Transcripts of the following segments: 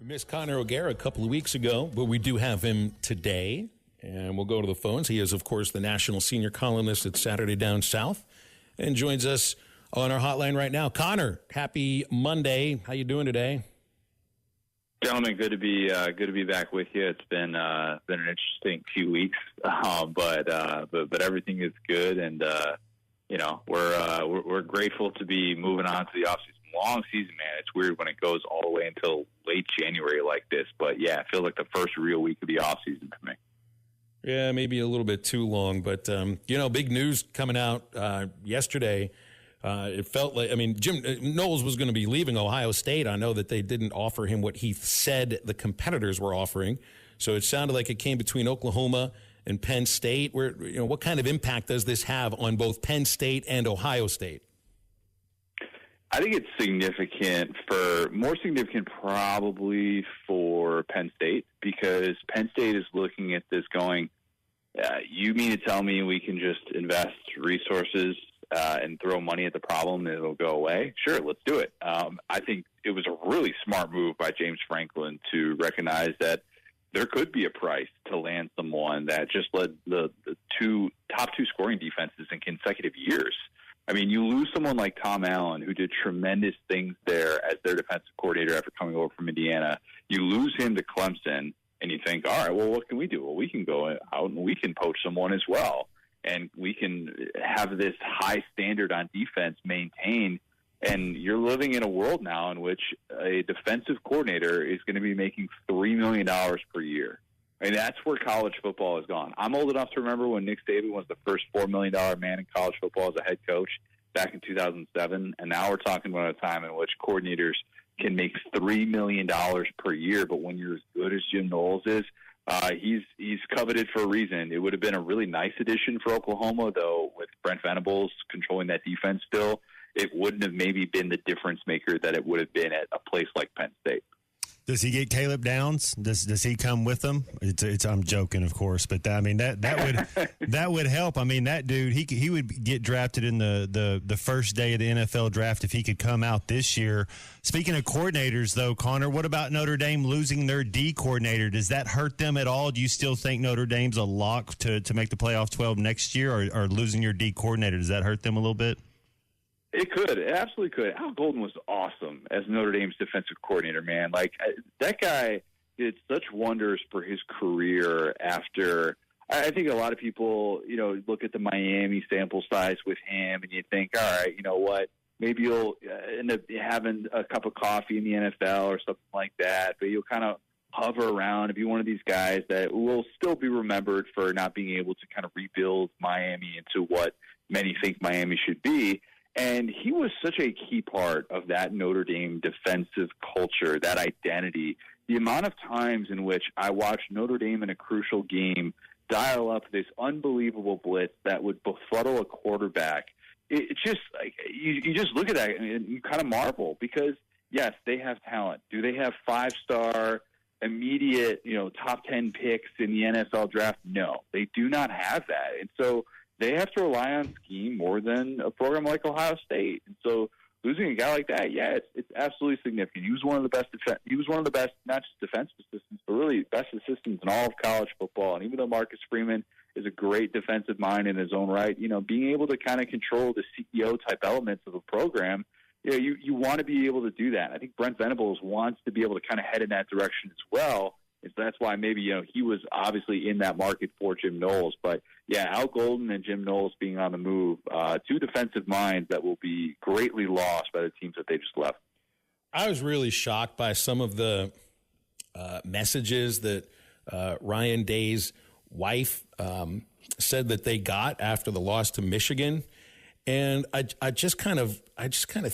We missed Connor O'Gara a couple of weeks ago, but we do have him today. And we'll go to the phones. He is, of course, the national senior columnist at Saturday Down South and joins us on our hotline right now. Connor, happy Monday. How you doing today? Gentlemen, good to be back with you. It's been an interesting few weeks, but everything is good, and we're grateful to be moving on to the offseason. Long season, man. It's weird when it goes all the way until late January like this, but yeah, it feels like the first real week of the offseason for me. Yeah, maybe a little bit too long, but big news coming out yesterday. It felt like, Jim Knowles was going to be leaving Ohio State. I know that they didn't offer him what he said the competitors were offering. So it sounded like it came between Oklahoma and Penn State. What kind of impact does this have on both Penn State and Ohio State? I think it's more significant probably for Penn State, because Penn State is looking at this going, you mean to tell me we can just invest resources and throw money at the problem and it'll go away? Sure, let's do it. I think it was a really smart move by James Franklin to recognize that there could be a price to land someone that just led the top two scoring defenses in consecutive years. You lose someone like Tom Allen, who did tremendous things there as their defensive coordinator after coming over from Indiana. You lose him to Clemson, and you think, all right, well, what can we do? Well, we can go out and we can poach someone as well, and we can have this high standard on defense maintained. And you're living in a world now in which a defensive coordinator is going to be making $3 million per year. That's where college football has gone. I'm old enough to remember when Nick Saban was the first $4 million man in college football as a head coach back in 2007. And now we're talking about a time in which coordinators can make $3 million per year. But when you're as good as Jim Knowles is, he's coveted for a reason. It would have been a really nice addition for Oklahoma, though, with Brent Venables controlling that defense still. It wouldn't have maybe been the difference maker that it would have been at a place like Penn State. Does he get Caleb Downs? Does he come with them? I'm joking, of course, but that would help. That dude, he would get drafted in the first day of the NFL draft if he could come out this year. Speaking of coordinators, though, Connor, what about Notre Dame losing their D coordinator? Does that hurt them at all? Do you still think Notre Dame's a lock to make the playoff 12 next year, or losing your D coordinator, does that hurt them a little bit? It could. It absolutely could. Al Golden was awesome as Notre Dame's defensive coordinator, man. That guy did such wonders for his career after – I think a lot of people, look at the Miami sample size with him and you think, all right, you know what, maybe you'll end up having a cup of coffee in the NFL or something like that, but you'll kind of hover around and be one of these guys that will still be remembered for not being able to kind of rebuild Miami into what many think Miami should be. And he was such a key part of that Notre Dame defensive culture, that identity. The amount of times in which I watched Notre Dame in a crucial game dial up this unbelievable blitz that would befuddle a quarterback. It's just like you just look at that and you kind of marvel, because, yes, they have talent. Do they have 5-star, immediate, top 10 picks in the NFL draft? No, they do not have that. And so they have to rely on scheme more than a program like Ohio State. And so losing a guy like that, yeah, it's absolutely significant. He was one of the best. He was one of the best, not just defensive assistants, but really best assistants in all of college football. And even though Marcus Freeman is a great defensive mind in his own right, being able to kind of control the CEO type elements of a program, you want to be able to do that. I think Brent Venables wants to be able to kind of head in that direction as well. And so that's why maybe, he was obviously in that market for Jim Knowles. But, yeah, Al Golden and Jim Knowles being on the move, two defensive minds that will be greatly lost by the teams that they just left. I was really shocked by some of the messages that Ryan Day's wife said that they got after the loss to Michigan. And I just kind of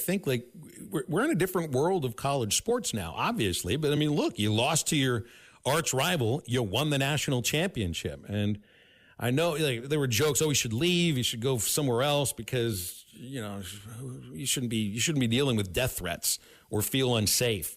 think like we're in a different world of college sports now, obviously. But, look, you lost to your arch rival, you won the national championship. And I know there were jokes, he should leave, he should go somewhere else because, you shouldn't be dealing with death threats or feel unsafe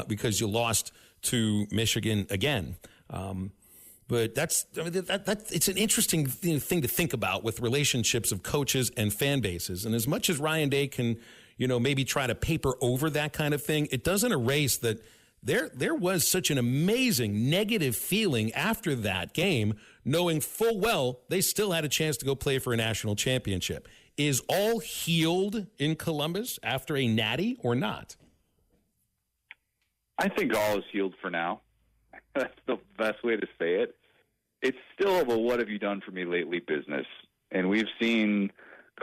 because you lost to Michigan again. But it's an interesting thing to think about with relationships of coaches and fan bases. And as much as Ryan Day can, maybe try to paper over that kind of thing, it doesn't erase that there was such an amazing negative feeling after that game, knowing full well they still had a chance to go play for a national championship. Is all healed in Columbus after a natty or not? I think all is healed for now. That's the best way to say it. It's still a what have you done for me lately business. And we've seen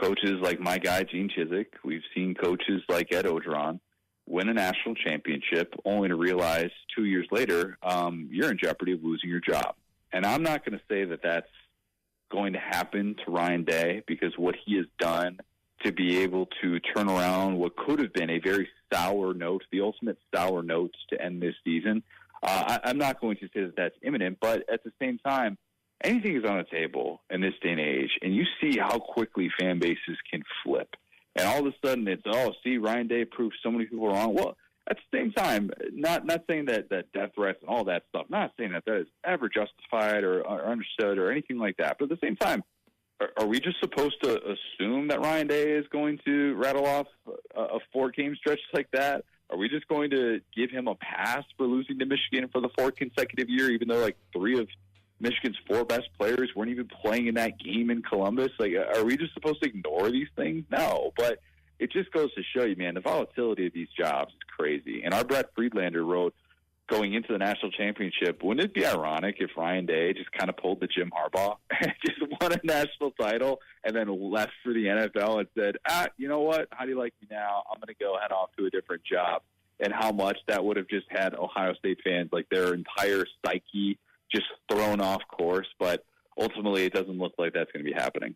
coaches like my guy, Gene Chizik. We've seen coaches like Ed Ogeron win a national championship only to realize 2 years later, you're in jeopardy of losing your job. And I'm not going to say that that's going to happen to Ryan Day, because what he has done to be able to turn around what could have been a very sour note, the ultimate sour note to end this season, I'm not going to say that that's imminent, but at the same time, anything is on the table in this day and age, and you see how quickly fan bases can flip. And all of a sudden it's, see, Ryan Day proved so many people wrong. Well, at the same time, not saying that death threats and all that stuff, not saying that is ever justified or understood or anything like that. But at the same time, are we just supposed to assume that Ryan Day is going to rattle off a 4-game stretch like that? Are we just going to give him a pass for losing to Michigan for the 4th consecutive year, even though like 3 of Michigan's 4 best players weren't even playing in that game in Columbus? Like, are we just supposed to ignore these things? No, but it just goes to show you, man, the volatility of these jobs is crazy. And our Brett Friedlander wrote, going into the national championship, wouldn't it be ironic if Ryan Day just kind of pulled the Jim Harbaugh and just won a national title and then left for the NFL and said, you know what? How do you like me now? I'm going to go head off to a different job. And how much that would have just had Ohio State fans, like their entire psyche just thrown off course. But ultimately, it doesn't look like that's going to be happening.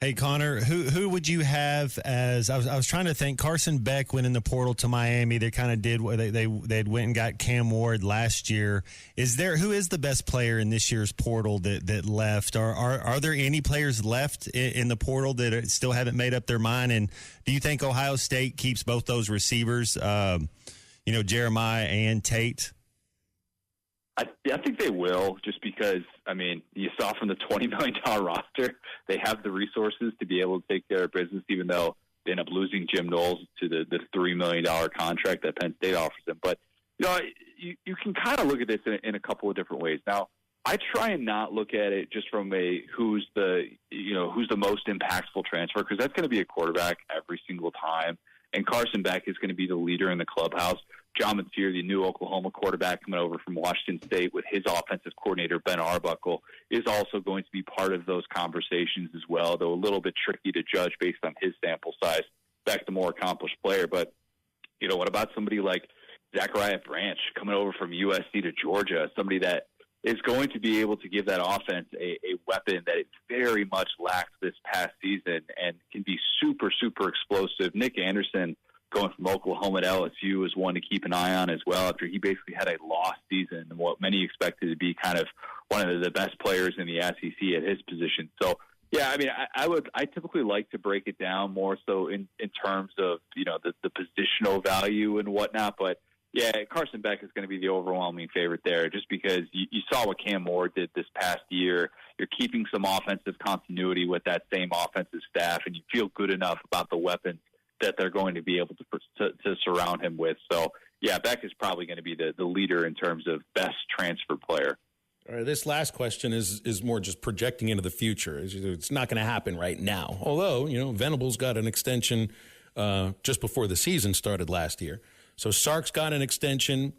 Hey, Connor, who would you have as I was trying to think. Carson Beck went in the portal to Miami. They kind of did what they went and got Cam Ward last year. Who is the best player in this year's portal that left? Are there any players left in the portal that still haven't made up their mind? And do you think Ohio State keeps both those receivers, Jeremiah and Tate? I think they will, just because, I mean, you saw from the $20 million roster, they have the resources to be able to take care of business, even though they end up losing Jim Knowles to the $3 million contract that Penn State offers them. But, you can kind of look at this in a couple of different ways. Now, I try and not look at it just from who's the most impactful transfer, because that's going to be a quarterback every single time. And Carson Beck is going to be the leader in the clubhouse. John Mateer, the new Oklahoma quarterback coming over from Washington State with his offensive coordinator, Ben Arbuckle, is also going to be part of those conversations as well, though a little bit tricky to judge based on his sample size. Beck's the more accomplished player. But, what about somebody like Zachariah Branch coming over from USC to Georgia, somebody that is going to be able to give that offense a weapon that it very much lacked this past season and can be super, super explosive. Nick Anderson, going from Oklahoma to LSU, is one to keep an eye on as well, after he basically had a lost season and what many expected to be kind of one of the best players in the SEC at his position. So, yeah, I mean, I typically like to break it down more so in terms of, the positional value and whatnot. But, yeah, Carson Beck is going to be the overwhelming favorite there, just because you saw what Cam Ward did this past year. You're keeping some offensive continuity with that same offensive staff, and you feel good enough about the weapons that they're going to be able to surround him with. So, yeah, Beck is probably going to be the leader in terms of best transfer player. All right, this last question is more just projecting into the future. It's not going to happen right now. Although, Venables got an extension just before the season started last year. So Sark's got an extension,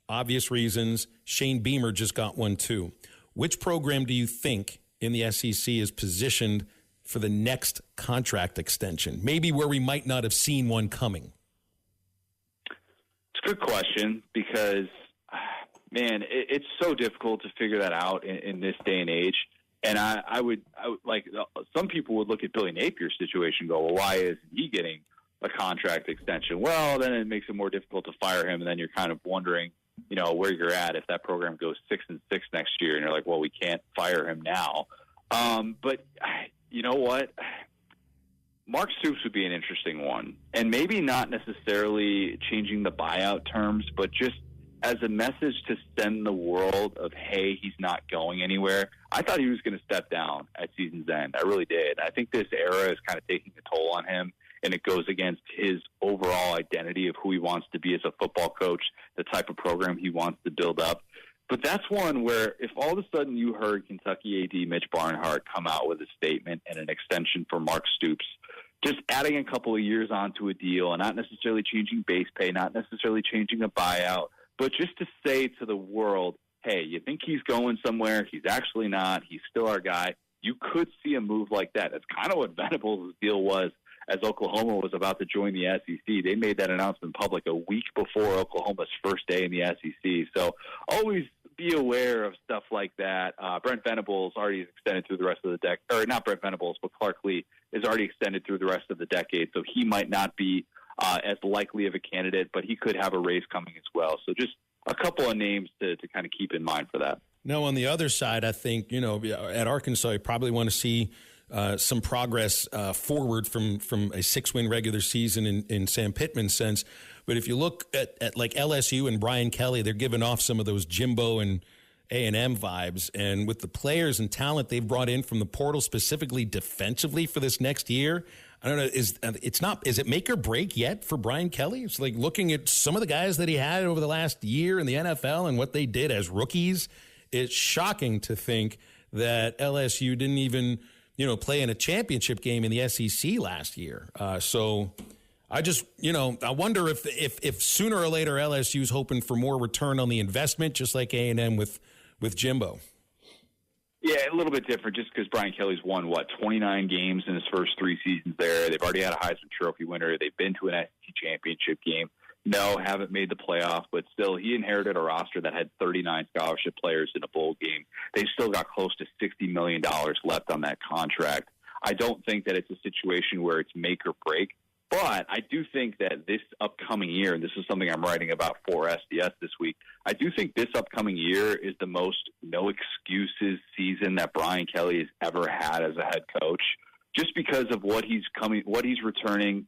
obvious reasons. Shane Beamer just got one too. Which program do you think in the SEC is positioned for the next contract extension? Maybe where we might not have seen one coming. It's a good question because, man, it's so difficult to figure that out in this day and age. And I would like, some people would look at Billy Napier's situation and go, well, why isn't he getting a contract extension? Well, then it makes it more difficult to fire him, and then you're kind of wondering, where you're at if that program goes 6-6 next year, and you're like, well, we can't fire him now. But you know what? Mark Stoops would be an interesting one, and maybe not necessarily changing the buyout terms, but just as a message to send the world of, hey, he's not going anywhere. I thought he was going to step down at season's end. I really did. I think this era is kind of taking a toll on him. and it goes against his overall identity of who he wants to be as a football coach, the type of program he wants to build up. But that's one where if all of a sudden you heard Kentucky AD Mitch Barnhart come out with a statement and an extension for Mark Stoops, just adding a couple of years onto a deal and not necessarily changing base pay, not necessarily changing a buyout, but just to say to the world, hey, you think he's going somewhere? He's actually not. He's still our guy. You could see a move like that. That's kind of what Venables' deal was as Oklahoma was about to join the SEC. They made that announcement public a week before Oklahoma's first day in the SEC. So always be aware of stuff like that. Brent Venables already extended through the rest of the decade, or not Brent Venables, but Clark Lee is already extended through the rest of the decade. So he might not be as likely of a candidate, but he could have a raise coming as well. So just a couple of names to kind of keep in mind for that. No, on the other side, I think, at Arkansas, you probably want to see some progress forward from a 6-win regular season in Sam Pittman's sense. But if you look at like LSU and Brian Kelly, they're giving off some of those Jimbo and A&M vibes. And with the players and talent they've brought in from the portal, specifically defensively for this next year, I don't know, is it make or break yet for Brian Kelly? It's like looking at some of the guys that he had over the last year in the NFL and what they did as rookies. It's shocking to think that LSU didn't even, play in a championship game in the SEC last year. So I just, I wonder if sooner or later LSU's hoping for more return on the investment, just like A&M with Jimbo. Yeah, a little bit different just because Brian Kelly's won, 29 games in his first 3 seasons there. They've already had a Heisman Trophy winner. They've been to an SEC championship game. No, haven't made the playoff, but still he inherited a roster that had 39 scholarship players in a bowl game. They still got close to $60 million left on that contract. I don't think that it's a situation where it's make or break, but I do think that this upcoming year, and this is something I'm writing about for SDS this week, I do think this upcoming year is the most no excuses season that Brian Kelly has ever had as a head coach, just because of what he's returning.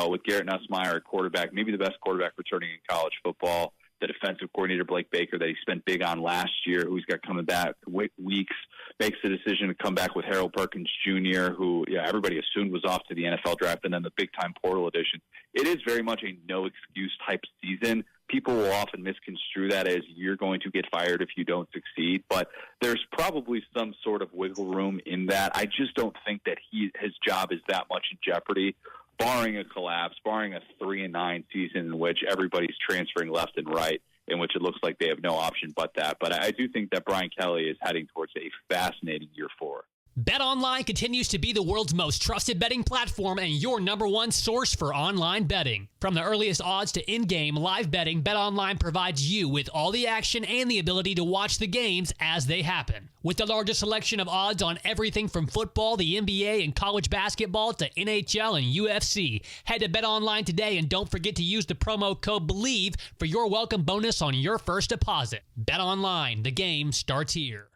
With Garrett Nussmeier at quarterback, maybe the best quarterback returning in college football, the defensive coordinator, Blake Baker, that he spent big on last year, who's got coming back weeks, makes the decision to come back with Harold Perkins Jr., who everybody assumed was off to the NFL draft, and then the big-time portal edition. It is very much a no-excuse type season. People will often misconstrue that as you're going to get fired if you don't succeed, but there's probably some sort of wiggle room in that. I just don't think that his job is that much in jeopardy, barring a collapse, barring a 3-9 season in which everybody's transferring left and right, in which it looks like they have no option but that. But I do think that Brian Kelly is heading towards a fascinating year 4. BetOnline continues to be the world's most trusted betting platform and your number one source for online betting. From the earliest odds to in-game live betting, BetOnline provides you with all the action and the ability to watch the games as they happen. With the largest selection of odds on everything from football, the NBA, and college basketball to NHL and UFC. Head to BetOnline today and don't forget to use the promo code BELIEVE for your welcome bonus on your first deposit. BetOnline, the game starts here.